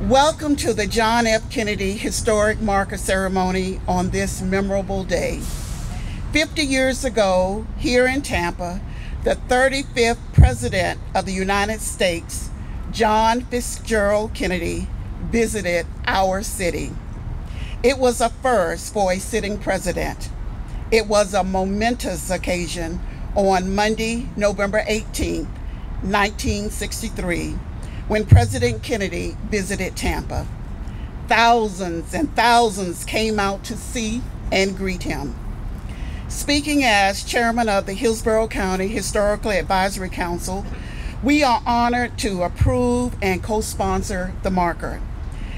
Welcome to the John F. Kennedy Historic Marker Ceremony on this memorable day. 50 years ago, here in Tampa, the 35th President of the United States, John Fitzgerald Kennedy, visited our city. It was a first for a sitting president. It was a momentous occasion on Monday, November 18, 1963, when President Kennedy visited Tampa. Thousands and thousands came out to see and greet him. Speaking as chairman of the Hillsborough County Historical Advisory Council, we are honored to approve and co-sponsor the marker.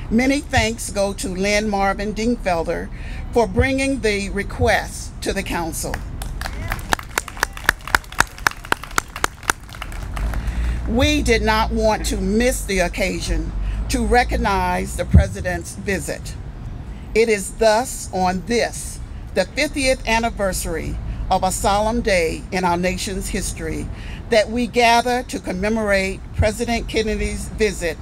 Many thanks go to Lynn Marvin Dingfelder for bringing the request to the council. We did not want to miss the occasion to recognize the president's visit. It is thus on this, the 50th anniversary of a solemn day in our nation's history, that we gather to commemorate President Kennedy's visit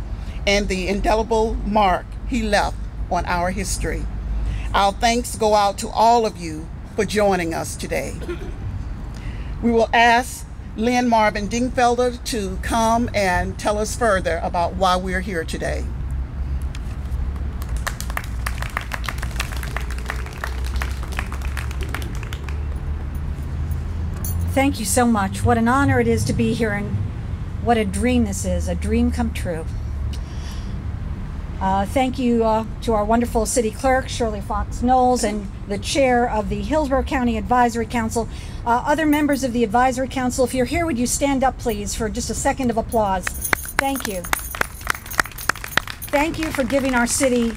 and the indelible mark he left on our history. Our thanks go out to all of you for joining us today. We will ask Lynn Marvin Dingfelder to come and tell us further about why we're here today. Thank you so much. What an honor it is to be here, and what a dream this is, a dream come true. Thank you to our wonderful city clerk, Shirley Fox Knowles, and the chair of the Hillsborough County Advisory Council. Other members of the Advisory Council, if you're here, would you stand up, please, for just a second of applause? Thank you. Thank you for giving our city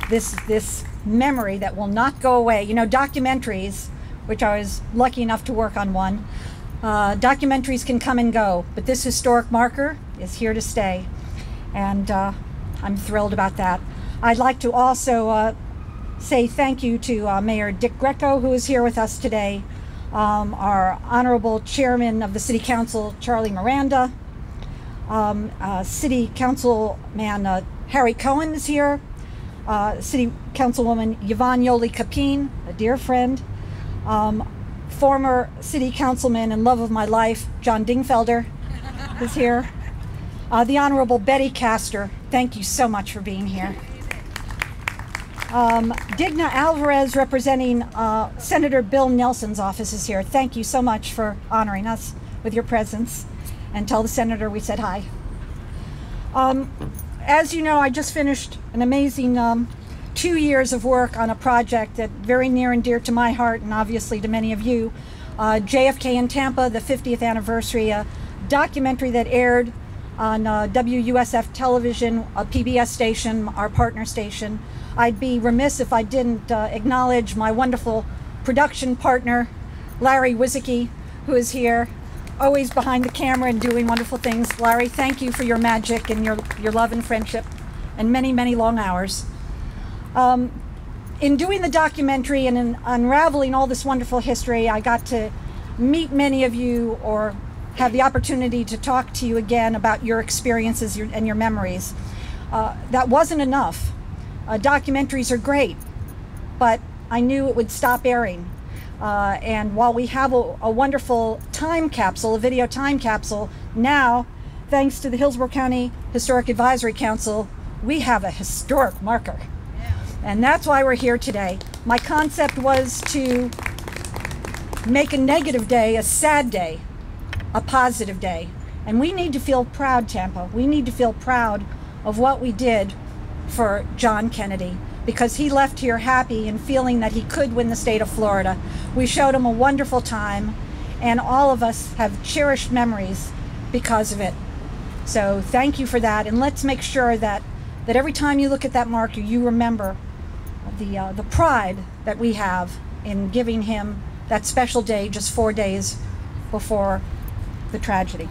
this memory that will not go away. You know, documentaries, which I was lucky enough to work on one, documentaries can come and go, but this historic marker is here to stay. And I'm thrilled about that. I'd like to also say thank you to Mayor Dick Greco, who is here with us today, our Honorable Chairman of the City Council, Charlie Miranda, City Councilman Harry Cohen is here, City Councilwoman Yvonne Yoli-Capine, a dear friend, former City Councilman and love of my life, John Dingfelder, is here. The Honorable Betty Castor, thank you so much for being here. Digna Alvarez, representing Senator Bill Nelson's office, is here. Thank you so much for honoring us with your presence, and tell the senator we said hi. As you know, I just finished an amazing 2 years of work on a project that very near and dear to my heart, and obviously to many of you, JFK in Tampa, the 50th anniversary, a documentary that aired on WUSF television, a PBS station, our partner station. I'd be remiss if I didn't acknowledge my wonderful production partner, Larry Wizicki, who is here, always behind the camera and doing wonderful things. Larry, thank you for your magic and your love and friendship and many, many long hours. In doing the documentary and in unraveling all this wonderful history, I got to meet many of you, or have the opportunity to talk to you again about your experiences and your memories. That wasn't enough. Documentaries are great, but I knew it would stop airing. And while we have a wonderful time capsule, a video time capsule, now, thanks to the Hillsborough County Historic Advisory Council, we have a historic marker. And that's why we're here today. My concept was to make a negative day a sad day, a positive day. And we need to feel proud, Tampa. We need to feel proud of what we did for John Kennedy, because he left here happy and feeling that he could win the state of Florida. We showed him a wonderful time, and all of us have cherished memories because of it. So thank you for that, and let's make sure that every time you look at that marker, you remember the pride that we have in giving him that special day just 4 days before the tragedy.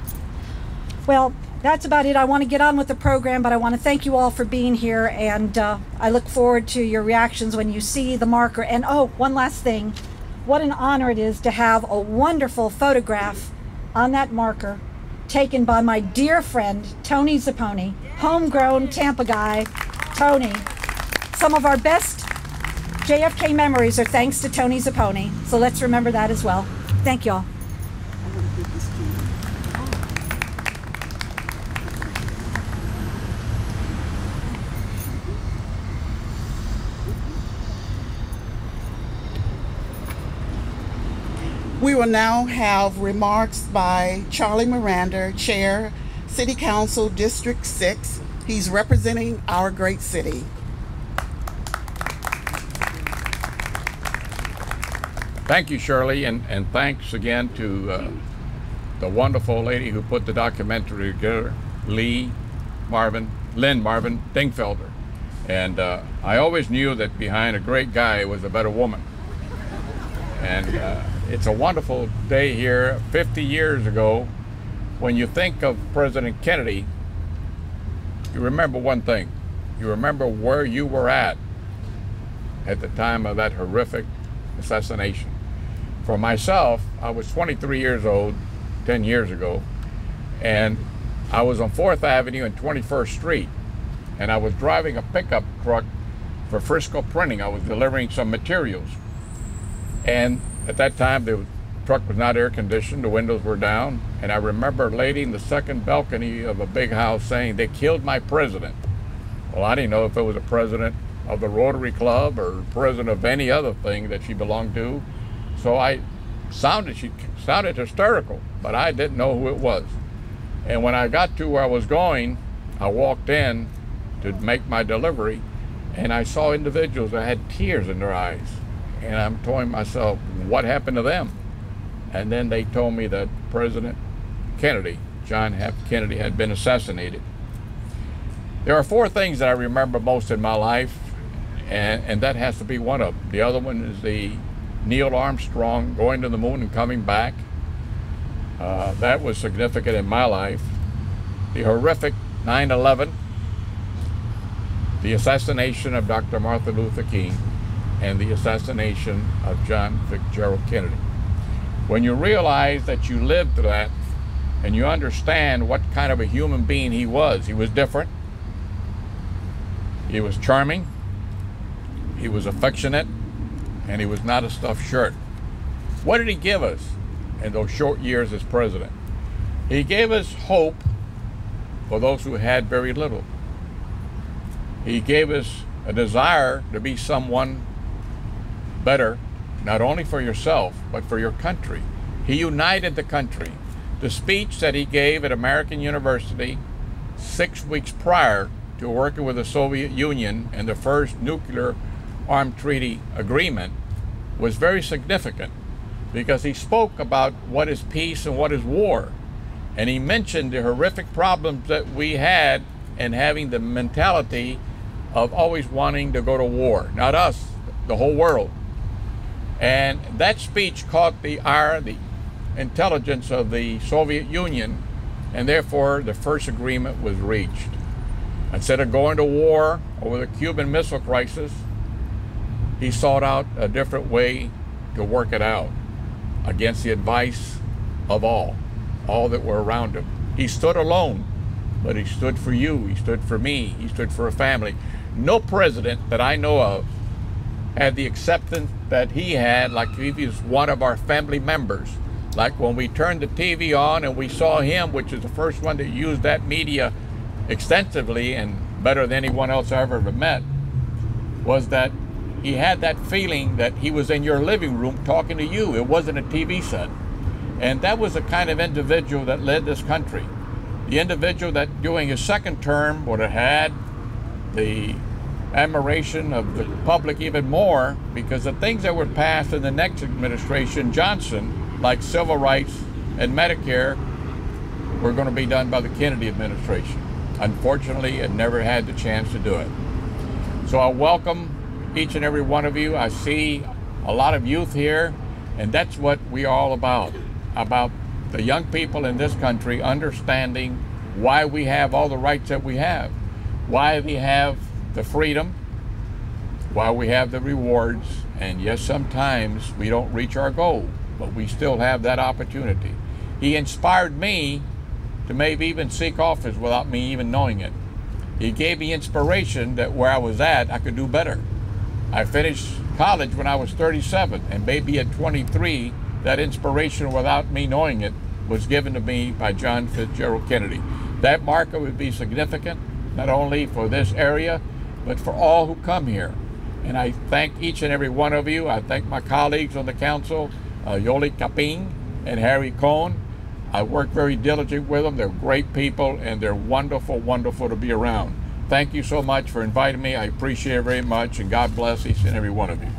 Well, that's about it. I want to get on with the program, but I want to thank you all for being here, and I look forward to your reactions when you see the marker. And oh, one last thing. What an honor it is to have a wonderful photograph on that marker taken by my dear friend, Tony Zapponi, homegrown Tampa guy, Tony. Some of our best JFK memories are thanks to Tony Zapponi, so let's remember that as well. Thank y'all. We will now have remarks by Charlie Miranda, Chair, City Council, District 6. He's representing our great city. Thank you, Shirley, and thanks again to the wonderful lady who put the documentary together, Lynn Marvin Dingfelder. And I always knew that behind a great guy was a better woman. And it's a wonderful day here. 50 years ago, when you think of President Kennedy, you remember one thing. You remember where you were at the time of that horrific assassination. For myself, I was 23 years old 10 years ago, and I was on 4th Avenue and 21st Street, and I was driving a pickup truck for Frisco Printing. I was delivering some materials, and at that time the truck was not air conditioned, the windows were down, and I remember a lady in the second balcony of a big house saying, "They killed my president." Well, I didn't know if it was a president of the Rotary Club or president of any other thing that she belonged to. So she sounded hysterical, but I didn't know who it was. And when I got to where I was going, I walked in to make my delivery, and I saw individuals that had tears in their eyes. And I'm telling myself, what happened to them? And then they told me that President Kennedy, John F. Kennedy, had been assassinated. There are 4 things that I remember most in my life, and that has to be one of them. The other one is the Neil Armstrong going to the moon and coming back. That was significant in my life. The horrific 9/11, the assassination of Dr. Martin Luther King, and the assassination of John Fitzgerald Kennedy. When you realize that you lived through that, and you understand what kind of a human being he was different, he was charming, he was affectionate, and he was not a stuffed shirt. What did he give us in those short years as president? He gave us hope for those who had very little. He gave us a desire to be someone better, not only for yourself, but for your country. He united the country. The speech that he gave at American University 6 weeks prior to working with the Soviet Union and the first nuclear armed treaty agreement was very significant, because he spoke about what is peace and what is war. And he mentioned the horrific problems that we had in having the mentality of always wanting to go to war. Not us, the whole world. And that speech caught the ire, the intelligence of the Soviet Union, and therefore the first agreement was reached. Instead of going to war over the Cuban Missile Crisis, he sought out a different way to work it out against the advice of all that were around him. He stood alone, but he stood for you, he stood for me, he stood for a family. No president that I know of had the acceptance that he had, like he was one of our family members. Like when we turned the TV on and we saw him, which is the first one that used that media extensively and better than anyone else I ever met, was that he had that feeling that he was in your living room talking to you. It wasn't a TV set. And that was the kind of individual that led this country. The individual that during his second term would have had the admiration of the public even more, because the things that were passed in the next administration, Johnson, like civil rights and Medicare, were going to be done by the Kennedy administration. Unfortunately, it never had the chance to do it. So I welcome each and every one of you. I see a lot of youth here, and that's what we are all about the young people in this country understanding why we have all the rights that we have, why we have the freedom, why we have the rewards, and yes, sometimes we don't reach our goal, but we still have that opportunity. He inspired me to maybe even seek office without me even knowing it. He gave me inspiration that where I was at, I could do better. I finished college when I was 37, and maybe at 23, that inspiration without me knowing it was given to me by John Fitzgerald Kennedy. That marker would be significant, not only for this area, but for all who come here. And I thank each and every one of you. I thank my colleagues on the council, Yoli Kaping and Harry Cohn. I work very diligently with them. They're great people, and they're wonderful, wonderful to be around. Thank you so much for inviting me. I appreciate it very much, and God bless each and every one of you.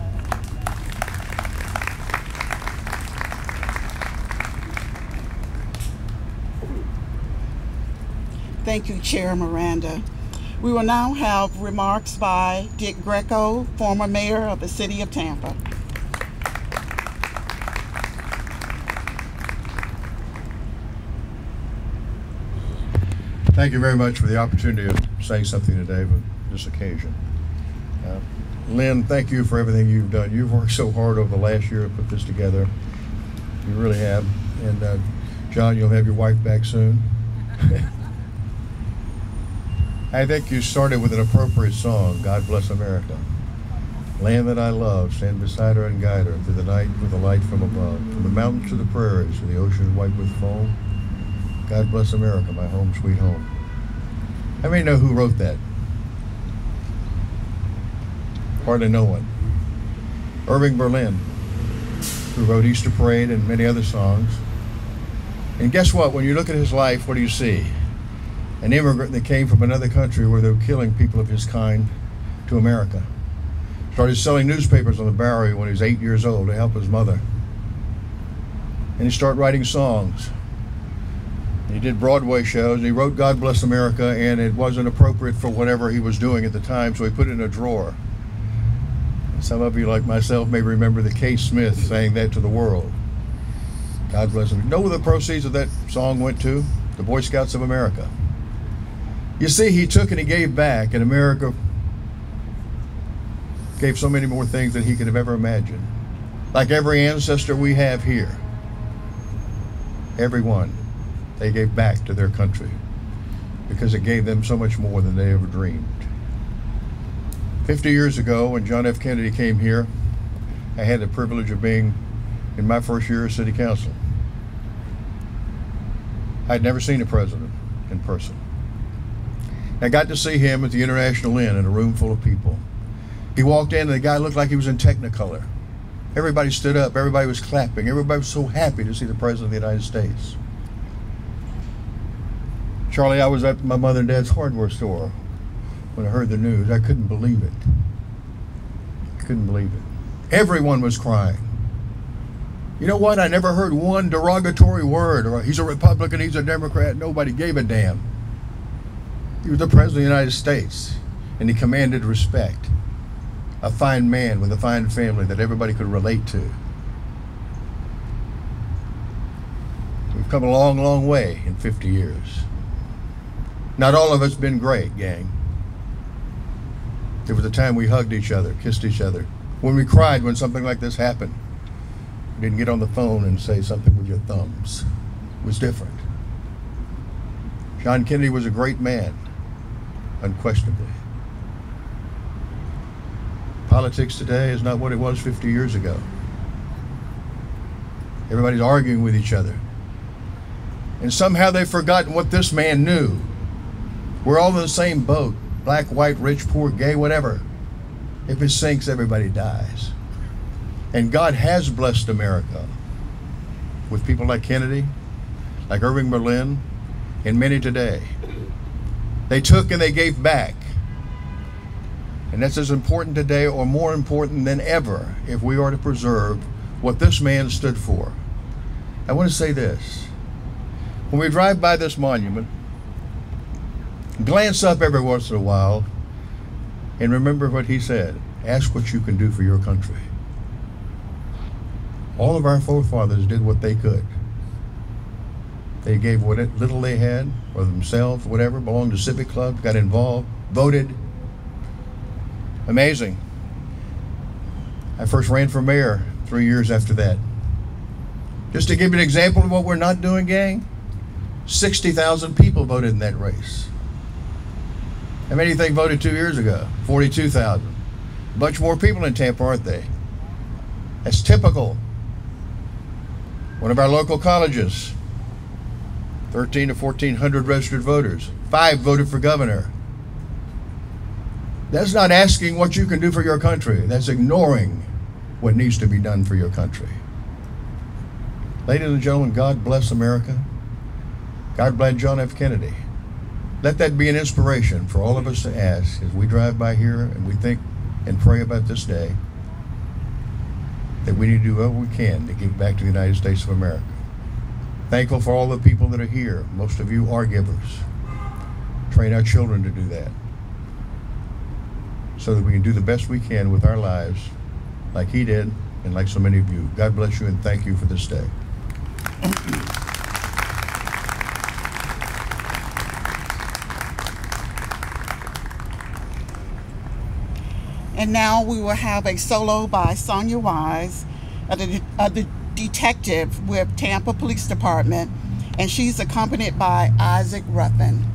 Thank you, Chair Miranda. We will now have remarks by Dick Greco, former mayor of the city of Tampa. Thank you very much for the opportunity of saying something today on this occasion. Lynn, thank you for everything you've done. You've worked so hard over the last year to put this together. You really have. And John, you'll have your wife back soon. I think you started with an appropriate song, God Bless America. Land that I love, stand beside her and guide her through the night with a light from above. From the mountains to the prairies, to the ocean white with foam. God bless America, my home, sweet home. How many know who wrote that? Hardly no one. Irving Berlin, who wrote Easter Parade and many other songs. And guess what? When you look at his life, what do you see? An immigrant that came from another country where they were killing people of his kind to America. Started selling newspapers on the Bowery when he was 8 years old to help his mother. And he started writing songs. He did Broadway shows, and he wrote God Bless America, and it wasn't appropriate for whatever he was doing at the time, so he put it in a drawer. Some of you, like myself, may remember the K. Smith saying that to the world. God bless him. You know where the proceeds of that song went to? The Boy Scouts of America. You see, he took and he gave back, and America gave so many more things than he could have ever imagined. Like every ancestor we have here, every one, they gave back to their country because it gave them so much more than they ever dreamed. 50 years ago, when John F. Kennedy came here, I had the privilege of being in my first year as city council. I'd never seen a president in person. I got to see him at the International Inn in a room full of people. He walked in and the guy looked like he was in Technicolor. Everybody stood up, everybody was clapping, everybody was so happy to see the President of the United States. Charlie, I was at my mother and dad's hardware store when I heard the news. I couldn't believe it. I couldn't believe it. Everyone was crying. You know what? I never heard one derogatory word, or he's a Republican, he's a Democrat. Nobody gave a damn. He was the President of the United States, and he commanded respect. A fine man with a fine family that everybody could relate to. We've come a long, long way in 50 years. Not all of it's been great, gang. There was a time we hugged each other, kissed each other. When we cried when something like this happened, we didn't get on the phone and say something with your thumbs. It was different. John Kennedy was a great man, unquestionably. Politics today is not what it was 50 years ago. Everybody's arguing with each other. And somehow they've forgotten what this man knew. We're all in the same boat. Black, white, rich, poor, gay, whatever. If it sinks, everybody dies. And God has blessed America with people like Kennedy, like Irving Berlin, and many today. They took and they gave back. And that's as important today, or more important than ever, if we are to preserve what this man stood for. I want to say this. When we drive by this monument, glance up every once in a while and remember what he said. Ask what you can do for your country. All of our forefathers did what they could. They gave what little they had, or themselves, whatever, belonged to civic clubs, got involved, voted. Amazing. I first ran for mayor 3 years after that. Just to give you an example of what we're not doing, gang, 60,000 people voted in that race. How many do you think voted 2 years ago? 42,000. A bunch more people in Tampa, aren't they? That's typical. One of our local colleges, 1,300 to 1,400 registered voters. 5 voted for governor. That's not asking what you can do for your country. That's ignoring what needs to be done for your country. Ladies and gentlemen, God bless America. God bless John F. Kennedy. Let that be an inspiration for all of us to ask as we drive by here and we think and pray about this day, that we need to do what we can to give back to the United States of America. Thankful for all the people that are here. Most of you are givers. Train our children to do that, so that we can do the best we can with our lives, like he did and like so many of you. God bless you and thank you for this day. And now we will have a solo by Sonia Wise, a detective with Tampa Police Department, and she's accompanied by Isaac Ruffin.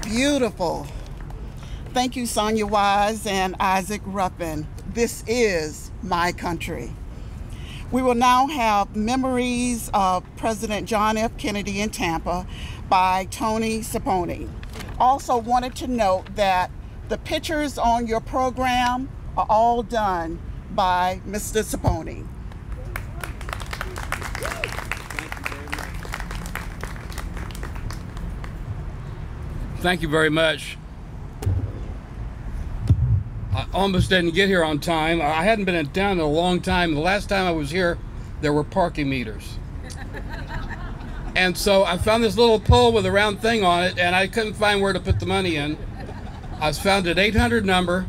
Beautiful. Thank you, Sonia Wise and Isaac Ruffin. This is my country. We will now have Memories of President John F. Kennedy in Tampa by Tony Saponi. Also wanted to note that the pictures on your program are all done by Mr. Saponi. Thank you very much. I almost didn't get here on time. I hadn't been in town in a long time. The last time I was here, there were parking meters. And so I found this little pole with a round thing on it, and I couldn't find where to put the money in. I found an 800 number,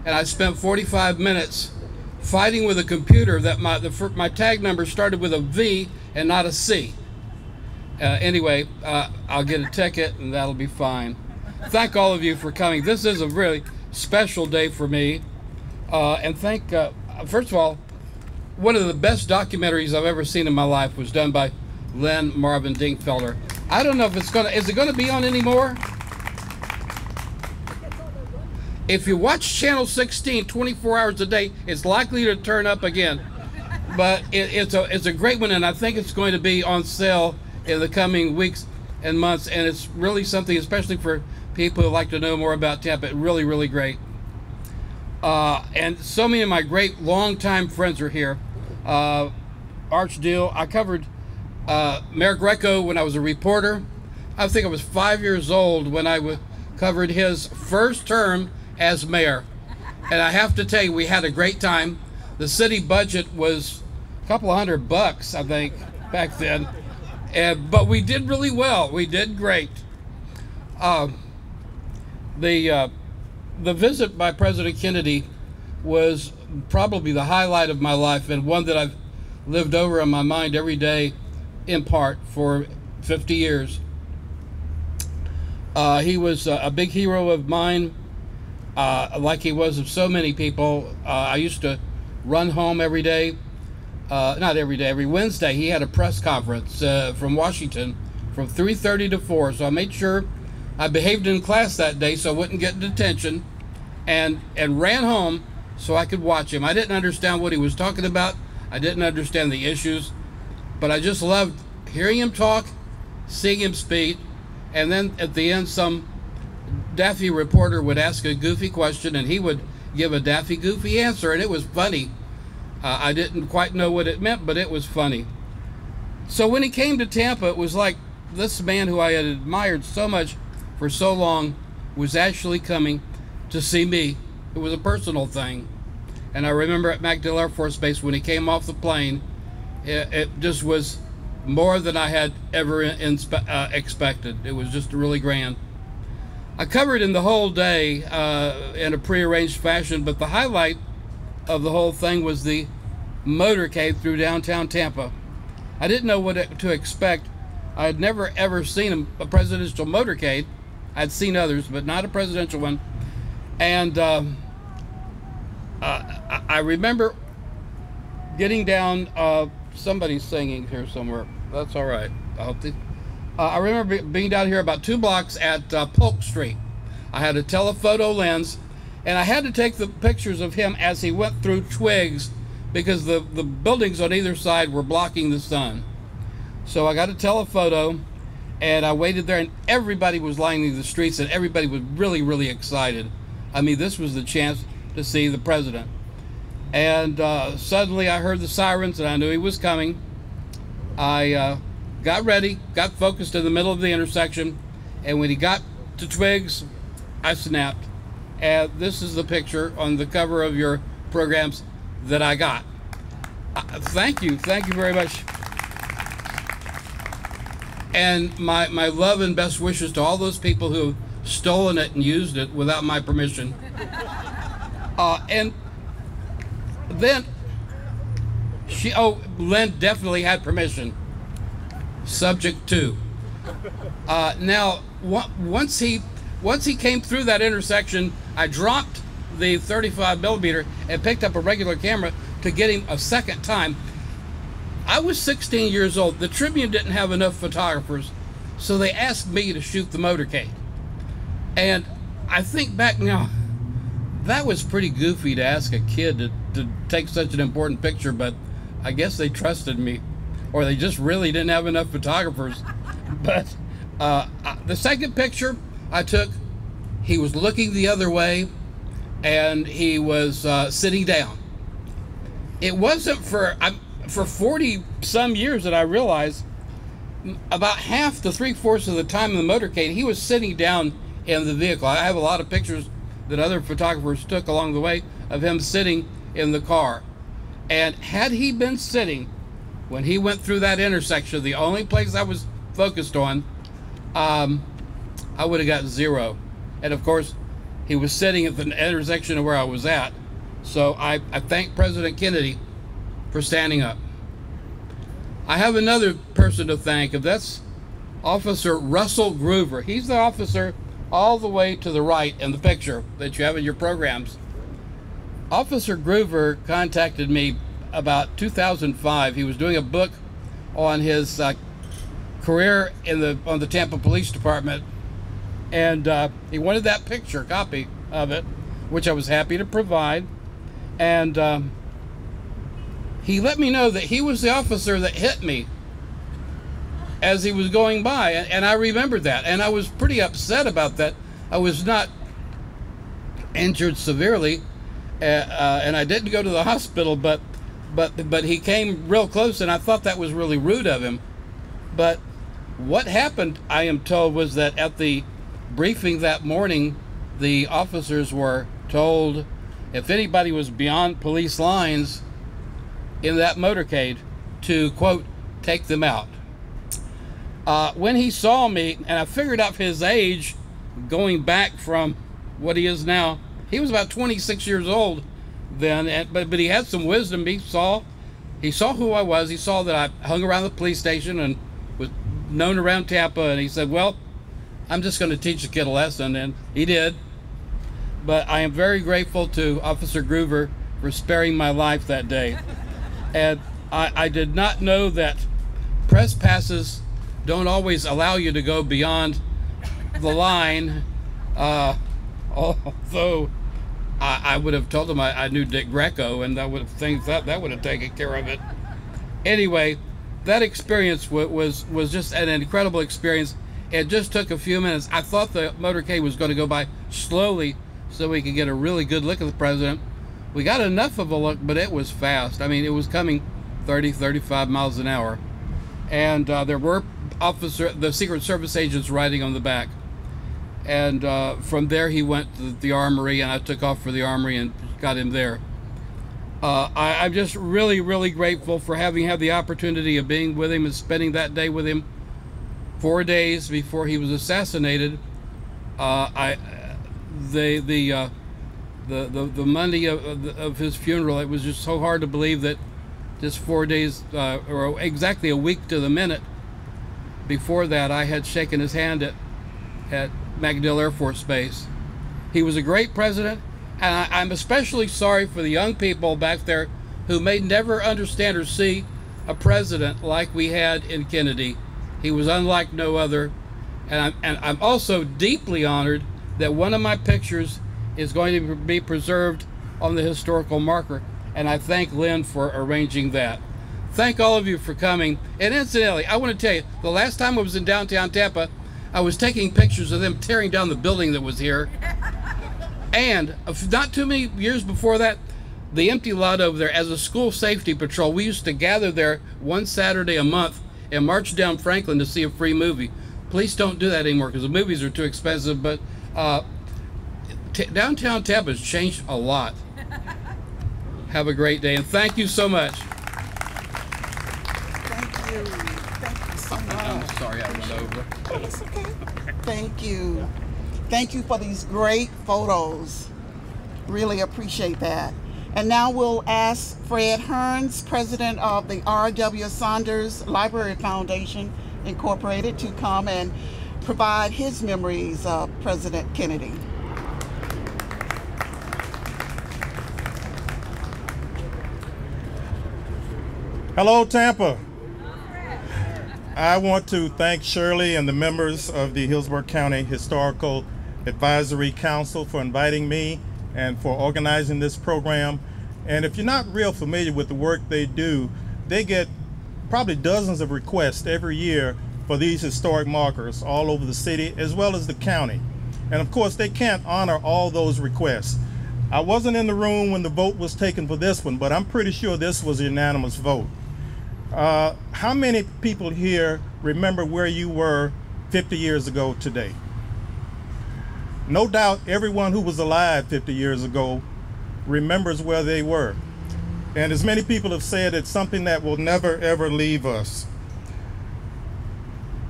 and I spent 45 minutes fighting with a computer that my tag number started with a V and not a C. Anyway, I'll get a ticket and that'll be fine. Thank all of you for coming. This is a really special day for me. And first of all, one of the best documentaries I've ever seen in my life was done by Len Marvin Dingfelder. I don't know if is it gonna be on anymore? If you watch Channel 16 24 hours a day, it's likely to turn up again. But it's a great one, and I think it's going to be on sale in the coming weeks and months, and it's really something, especially for people who like to know more about Tampa. Really, really great. And so many of my great longtime friends are here. Arch Deal. I covered Mayor Greco when I was a reporter. I think I was 5 years old when I covered his first term as mayor. And I have to tell you, we had a great time. The city budget was a couple of $100, I think, back then. But we did really well. We did great. The visit by President Kennedy was probably the highlight of my life, and one that I've lived over in my mind every day, in part, for 50 years. He was a big hero of mine, like he was of so many people. I used to run home every day. Not every day, every Wednesday. He had a press conference from Washington from 3:30 to 4, so I made sure I behaved in class that day so I wouldn't get detention, and ran home so I could watch him. I didn't understand what he was talking about. I didn't understand the issues, but I just loved hearing him talk, seeing him speak, and then at the end some daffy reporter would ask a goofy question and he would give a daffy goofy answer, and it was funny. I didn't quite know what it meant, but it was funny. So when he came to Tampa, it was like this man who I had admired so much for so long was actually coming to see me. It was a personal thing. And I remember at MacDill Air Force Base when he came off the plane, it just was more than I had ever expected. It was just really grand. I covered him the whole day in a prearranged fashion, but the highlight of the whole thing was the motorcade through downtown Tampa. I didn't know what to expect. I had never ever seen a presidential motorcade. I'd seen others, but not a presidential one. And I remember getting down, somebody's singing here somewhere. That's all right. I remember being down here about 2 blocks at Polk Street. I had a telephoto lens, and I had to take the pictures of him as he went through twigs because the buildings on either side were blocking the sun. So I got a telephoto, and I waited there, and everybody was lining the streets, and everybody was really, really excited. I mean, this was the chance to see the president. And suddenly I heard the sirens, and I knew he was coming. I got ready, got focused in the middle of the intersection, and when he got to twigs, I snapped. And this is the picture on the cover of your programs that I got. Thank you very much. And my love and best wishes to all those people who have stolen it and used it without my permission. And then Lynn definitely had permission. Subject to. Now, once he came through that intersection, I dropped the 35 millimeter and picked up a regular camera to get him a second time. I was 16 years old. The Tribune didn't have enough photographers, so they asked me to shoot the motorcade. And I think back now, that was pretty goofy to ask a kid to take such an important picture, but I guess they trusted me, or they just really didn't have enough photographers. But the second picture I took, he was looking the other way, and he was sitting down. It wasn't for 40 some years that I realized about half to 3/4 of the time in the motorcade, he was sitting down in the vehicle. I have a lot of pictures that other photographers took along the way of him sitting in the car. And had he been sitting when he went through that intersection, the only place I was focused on, I would have got 0. And of course, he was sitting at the intersection of where I was at. So I thank President Kennedy for standing up. I have another person to thank, and that's Officer Russell Groover. He's the officer all the way to the right in the picture that you have in your programs. Officer Groover contacted me about 2005. He was doing a book on his career on the Tampa Police Department, and he wanted that picture, copy of it, which I was happy to provide. And he let me know that he was the officer that hit me as he was going by, and I remembered that, and I was pretty upset about that. I was not injured severely, and I didn't go to the hospital, but he came real close, and I thought that was really rude of him. But what happened, I am told, was that at the briefing that morning, the officers were told if anybody was beyond police lines in that motorcade to, quote, take them out. When he saw me, and I figured out his age going back from what he is now, he was about 26 years old then, but he had some wisdom. He saw who I was. He saw that I hung around the police station and was known around Tampa, and he said, well, I'm just going to teach the kid a lesson, and he did. But I am very grateful to Officer Groover for sparing my life that day. And I did not know that press passes don't always allow you to go beyond the line, although I would have told him I knew Dick Greco, and that would have taken care of it. Anyway, that experience was just an incredible experience. It just took a few minutes. I thought the motorcade was going to go by slowly so we could get a really good look at the president. We got enough of a look, but it was fast. I mean, it was coming 30, 35 miles an hour. And there were the Secret Service agents riding on the back. And from there he went to the armory, and I took off for the armory and got him there. I'm just really, really grateful for having had the opportunity of being with him and spending that day with him 4 days before he was assassinated. The Monday of his funeral, it was just so hard to believe that just 4 days, or exactly a week to the minute before that, I had shaken his hand at MacDill Air Force Base. He was a great president, and I'm especially sorry for the young people back there who may never understand or see a president like we had in Kennedy. He was unlike no other, and I'm also deeply honored that one of my pictures is going to be preserved on the historical marker, and I thank Lynn for arranging that. Thank all of you for coming. And incidentally, I want to tell you, the last time I was in downtown Tampa, I was taking pictures of them tearing down the building that was here. And not too many years before that, the empty lot over there, as a school safety patrol, we used to gather there one Saturday a month and march down Franklin to see a free movie. Please don't do that anymore because the movies are too expensive, but downtown Tampa has changed a lot. Have a great day, and thank you so much. Thank you. Thank you so much. I'm sorry I went over. It's okay. Thank you. Thank you for these great photos. Really appreciate that. And now we'll ask Fred Hearns, president of the R.W. Saunders Library Foundation, Incorporated, to come and provide his memories of President Kennedy. Hello, Tampa. I want to thank Shirley and the members of the Hillsborough County Historical Advisory Council for inviting me and for organizing this program. And if you're not real familiar with the work they do, they get probably dozens of requests every year for these historic markers all over the city as well as the county. And of course, they can't honor all those requests. I wasn't in the room when the vote was taken for this one, but I'm pretty sure this was a unanimous vote. How many people here remember where you were 50 years ago today? No doubt everyone who was alive 50 years ago remembers where they were. And as many people have said, it's something that will never ever leave us.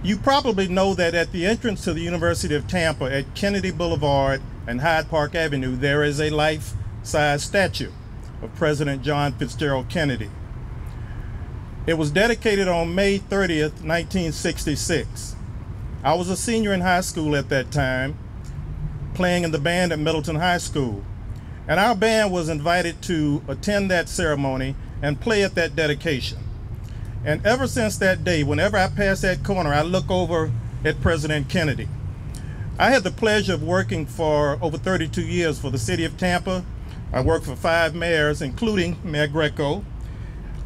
You probably know that at the entrance to the University of Tampa at Kennedy Boulevard and Hyde Park Avenue, there is a life-size statue of President John Fitzgerald Kennedy. It was dedicated on May 30th, 1966. I was a senior in high school at that time, playing in the band at Middleton High School. And our band was invited to attend that ceremony and play at that dedication. And ever since that day, whenever I pass that corner, I look over at President Kennedy. I had the pleasure of working for over 32 years for the city of Tampa. I worked for 5 mayors, including Mayor Greco.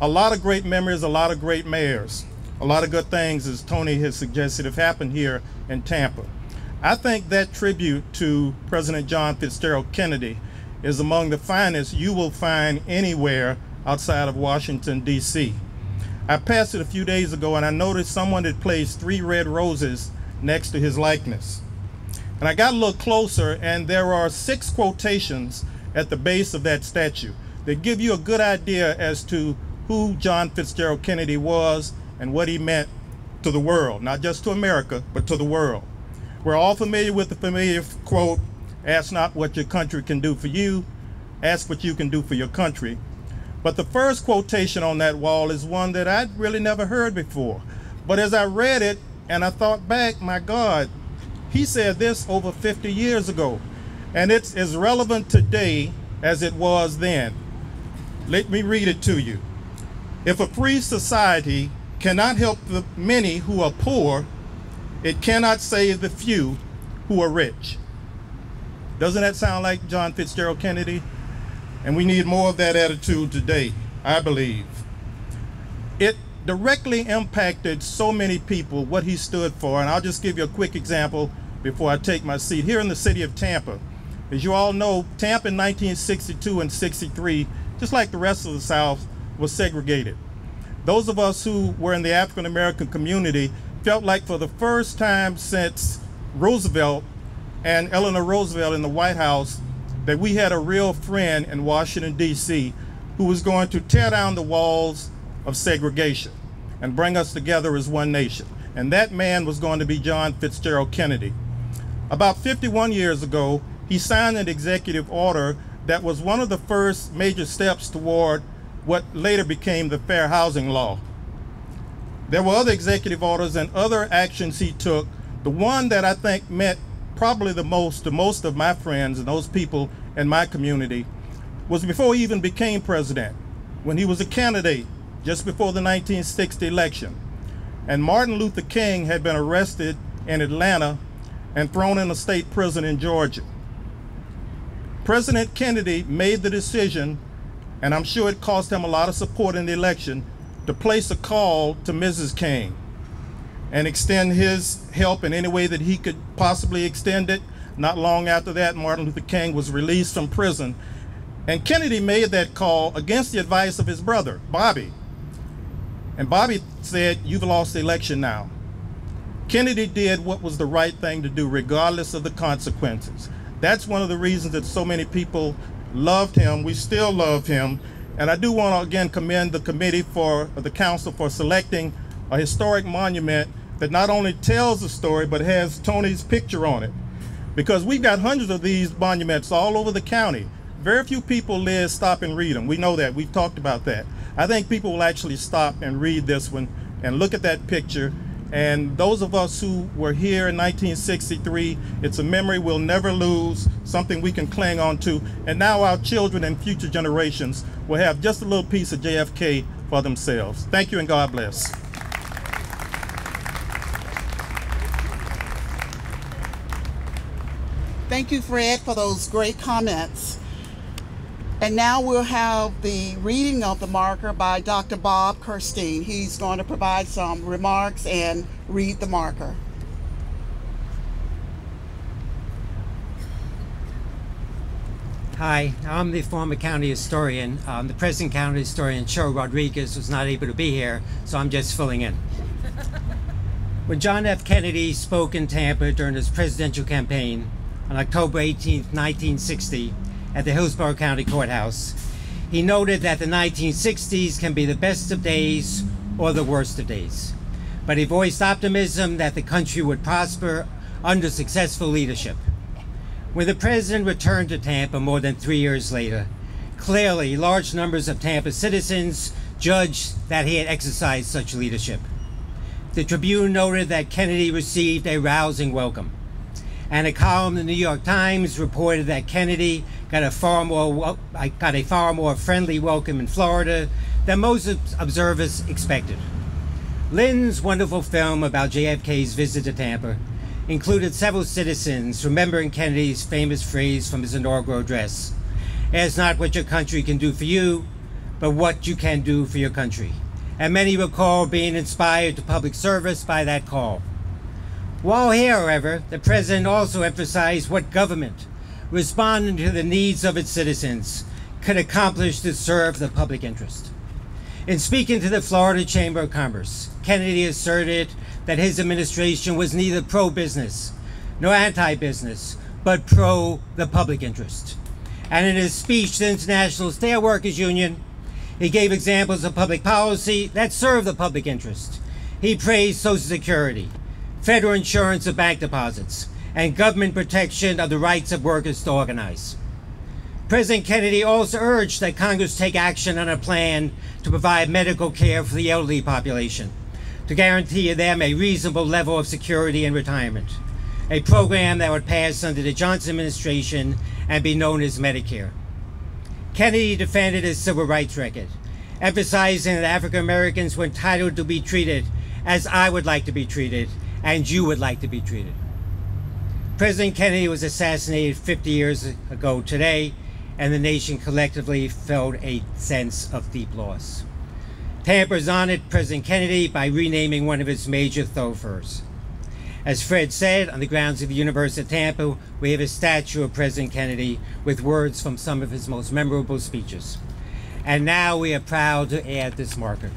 A lot of great memories, a lot of great mayors. A lot of good things, as Tony has suggested, have happened here in Tampa. I think that tribute to President John Fitzgerald Kennedy is among the finest you will find anywhere outside of Washington, D.C. I passed it a few days ago and I noticed someone had placed 3 red roses next to his likeness. And I got a little closer and there are 6 quotations at the base of that statue that give you a good idea as to who John Fitzgerald Kennedy was and what he meant to the world, not just to America, but to the world. We're all familiar with the familiar quote, "Ask not what your country can do for you, ask what you can do for your country." But the first quotation on that wall is one that I'd really never heard before. But as I read it and I thought back, my God, he said this over 50 years ago. And it's as relevant today as it was then. Let me read it to you. "If a free society cannot help the many who are poor, it cannot save the few who are rich." Doesn't that sound like John Fitzgerald Kennedy? And we need more of that attitude today, I believe. It directly impacted so many people, what he stood for, and I'll just give you a quick example before I take my seat. Here in the city of Tampa, as you all know, Tampa in 1962 and 63, just like the rest of the South, was segregated. Those of us who were in the African American community felt like for the first time since Roosevelt and Eleanor Roosevelt in the White House that we had a real friend in Washington, D.C. who was going to tear down the walls of segregation and bring us together as one nation. And that man was going to be John Fitzgerald Kennedy. About 51 years ago, he signed an executive order that was one of the first major steps toward what later became the Fair Housing Law. There were other executive orders and other actions he took. The one that I think meant probably the most to most of my friends and those people in my community was before he even became president, when he was a candidate just before the 1960 election. And Martin Luther King had been arrested in Atlanta and thrown in a state prison in Georgia. President Kennedy made the decision, and I'm sure it cost him a lot of support in the election, to place a call to Mrs. King and extend his help in any way that he could possibly extend it. Not long after that, Martin Luther King was released from prison. And Kennedy made that call against the advice of his brother, Bobby. And Bobby said, "You've lost the election now." Kennedy did what was the right thing to do, regardless of the consequences. That's one of the reasons that so many people loved him. We still love him. And I do want to again commend the committee for the council for selecting a historic monument that not only tells the story, but has Tony's picture on it. Because we've got hundreds of these monuments all over the county. Very few people stop and read them. We know that. We've talked about that. I think people will actually stop and read this one and look at that picture. And those of us who were here in 1963, it's a memory we'll never lose, something we can cling on to. And now our children and future generations will have just a little piece of JFK for themselves. Thank you and God bless. Thank you, Fred, for those great comments. And now we'll have the reading of the marker by Dr. Bob Kirstein. He's going to provide some remarks and read the marker. Hi, I'm the former county historian. The present county historian, Cheryl Rodriguez, was not able to be here, so I'm just filling in. When John F. Kennedy spoke in Tampa during his presidential campaign on October 18, 1960, at the Hillsborough County Courthouse, he noted that the 1960s can be the best of days or the worst of days. But he voiced optimism that the country would prosper under successful leadership. When the president returned to Tampa more than 3 years later, clearly large numbers of Tampa citizens judged that he had exercised such leadership. The Tribune noted that Kennedy received a rousing welcome. And a column in the New York Times reported that Kennedy got a far more friendly welcome in Florida than most observers expected. Lynn's wonderful film about JFK's visit to Tampa included several citizens remembering Kennedy's famous phrase from his inaugural address: "It's not what your country can do for you, but what you can do for your country." And many recall being inspired to public service by that call. While here, however, the president also emphasized what government, responding to the needs of its citizens, could accomplish to serve the public interest. In speaking to the Florida Chamber of Commerce, Kennedy asserted that his administration was neither pro-business nor anti-business, but pro the public interest. And in his speech to the International Steelworkers Union, he gave examples of public policy that served the public interest. He praised Social Security, federal insurance of bank deposits, and government protection of the rights of workers to organize. President Kennedy also urged that Congress take action on a plan to provide medical care for the elderly population, to guarantee them a reasonable level of security in retirement, a program that would pass under the Johnson administration and be known as Medicare. Kennedy defended his civil rights record, emphasizing that African Americans were entitled to be treated as I would like to be treated and you would like to be treated. President Kennedy was assassinated 50 years ago today, and the nation collectively felt a sense of deep loss. Tampa has honored President Kennedy by renaming one of its major thoroughfares. As Fred said, on the grounds of the University of Tampa, we have a statue of President Kennedy with words from some of his most memorable speeches. And now we are proud to add this marker.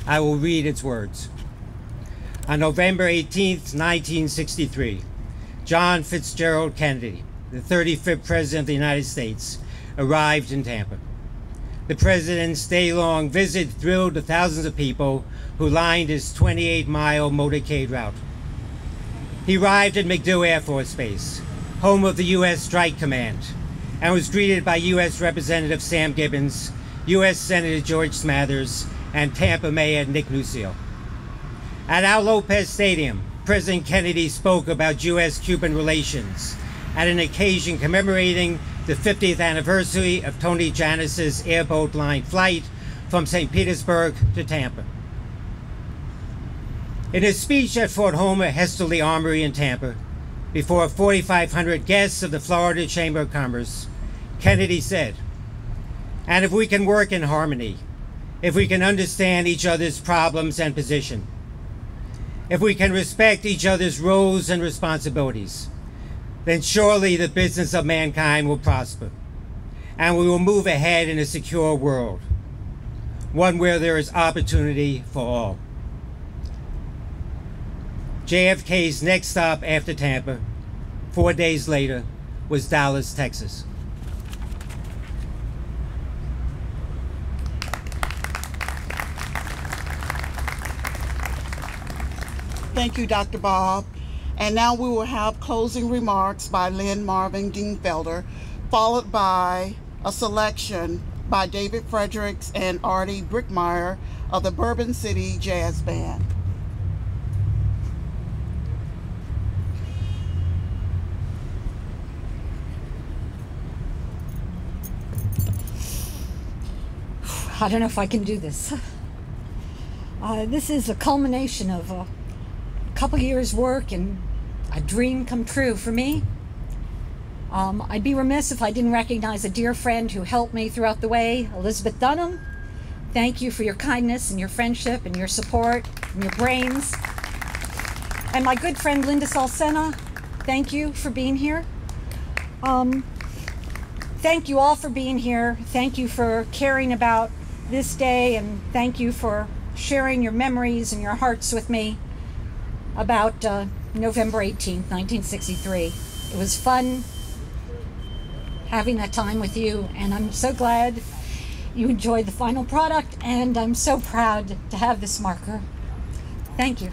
I will read its words. On November 18th, 1963, John Fitzgerald Kennedy, the 35th President of the United States, arrived in Tampa. The President's day-long visit thrilled the thousands of people who lined his 28-mile motorcade route. He arrived at MacDill Air Force Base, home of the U.S. Strike Command, and was greeted by U.S. Representative Sam Gibbons, U.S. Senator George Smathers, and Tampa Mayor Nick Nucio. At Al Lopez Stadium, President Kennedy spoke about U.S.-Cuban relations at an occasion commemorating the 50th anniversary of Tony Jannus's airboat line flight from St. Petersburg to Tampa. In his speech at Fort Homer Hesterly Armory in Tampa, before 4,500 guests of the Florida Chamber of Commerce, Kennedy said, "And if we can work in harmony, if we can understand each other's problems and position, if we can respect each other's roles and responsibilities, then surely the business of mankind will prosper, and we will move ahead in a secure world, one where there is opportunity for all." JFK's next stop after Tampa, 4 days later, was Dallas, Texas. Thank you, Dr. Bob. And now we will have closing remarks by Lynn Marvin Dingfelder, followed by a selection by David Fredericks and Artie Brickmeyer of the Bourbon City Jazz Band. I don't know if I can do this. This is a culmination of a couple years' work and a dream come true for me. I'd be remiss if I didn't recognize a dear friend who helped me throughout the way, Elizabeth Dunham. Thank you for your kindness and your friendship and your support and your brains. And my good friend Linda Salsena, thank you for being here. Thank you all for being here. Thank you for caring about this day, and thank you for sharing your memories and your hearts with me about November 18th, 1963. It was fun having that time with you, and I'm so glad you enjoyed the final product, and I'm so proud to have this marker. Thank you.